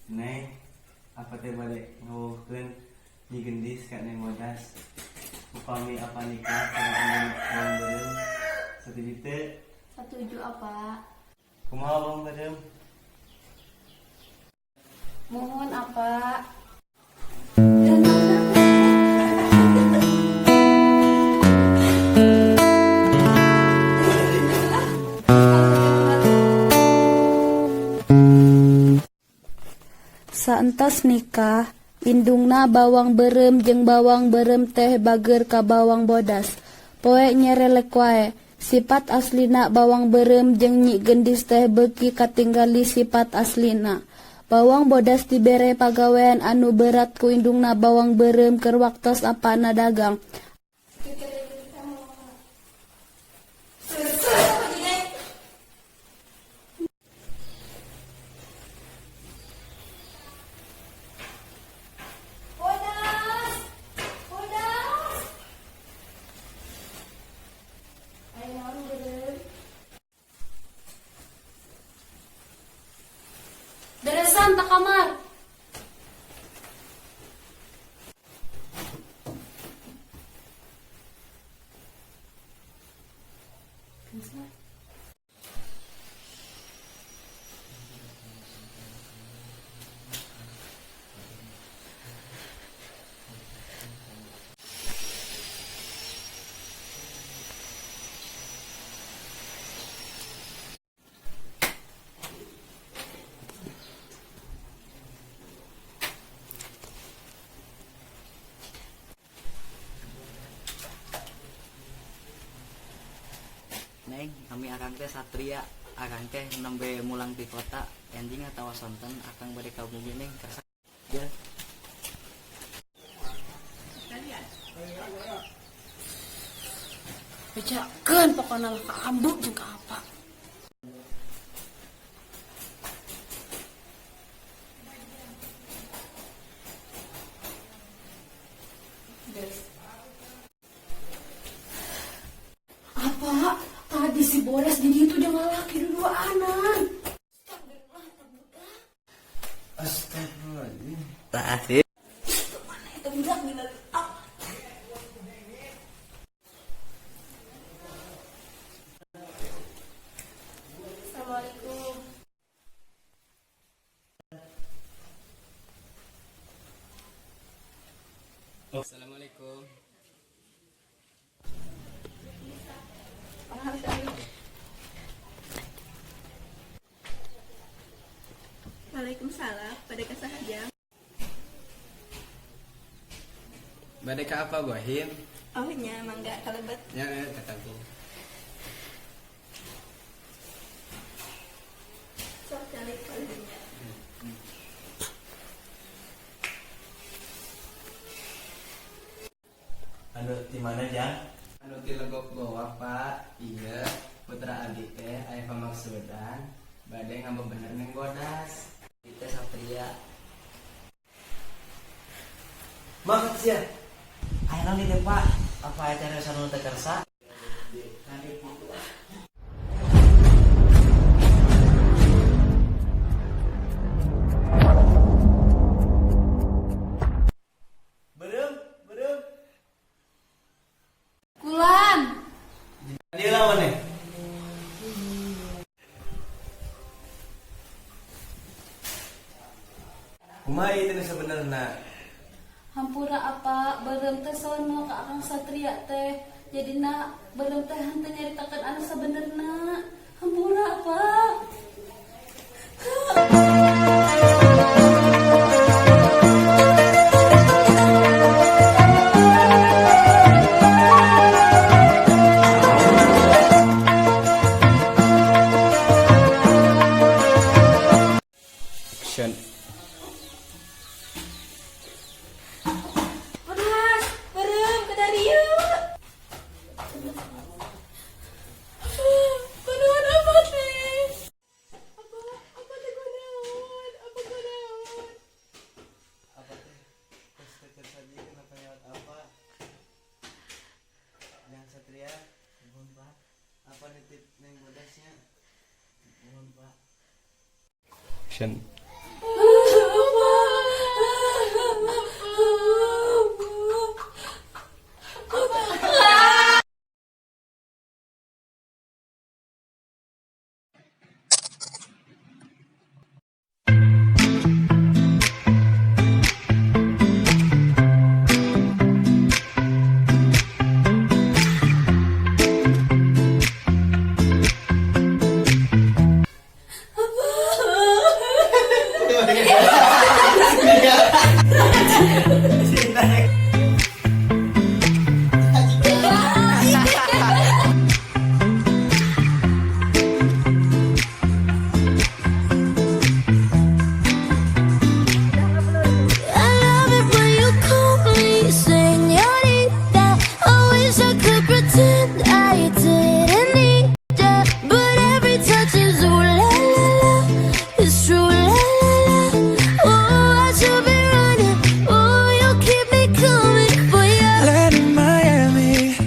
Neng, apa teh balik ngawuhkeun nyi gendis ka Neng Modas. Upami apa nikah kana anjeun bawang beureum. Setuju teu? Setuju apa? Kumaha bawang beureum? Mohon apa? Saentos nikah, indungna bawang beureum jeung bawang beureum teh bager ka bawang bodas. Poe nyerelek wae, sifat aslina bawang beureum jeung nyi gendis teh beuki katinggali sifat aslina. Bawang bodas dibere pagawean anu berat ku indungna bawang beureum keur waktos apana dagang. Beresan tak kamar. Neng, kami akang teh satria, akang teh nembe mulang di kota, ending atawa sonten akang bade ka bumi neng kersa. Ya. Bejakeun pokona ka ambuk jeung ka apa. Apa? Tadi si Bodas di ditu jeung lalaki duduanan. Astagfirullahaladzim. Tah, sih. Mana eta budak dina Assalamualaikum. Assalamualaikum. Waalaikumsalam. Pada kesahaja. Bade ka apa Bohim? Oh nya, mangga kalebet. Ya, kataku. Sok cari kalebetnya. Anu di mana Jang? Anu ti legok bawa Pak, iya, putra adik teh aya pamaksudan, bade ngamba bener Neng Bodas. Kita satria. Makat sia. Aya naon ieu Pak? Apa aya cariosan nu teu kersa? Beureum, beureum. Kulan. Dia lawan nih. Kumaha ieu teh sebenarnya? Hampura apa beureum teh sono ka akang satria teh. Jadina beureum teh henteu nyaritakeun anu sabenerna. Hampura apa? Action. Bodas, beureum ke dari yeuh. Kunaon apa teh? Apa teh kunaon? Apa kunaon? Apa teh? Tes teker saja kenapa lewat apa? Yang satria, mohon Pak. Apa nitip Neng Bodasnya? Mohon Pak. Action. Sinta.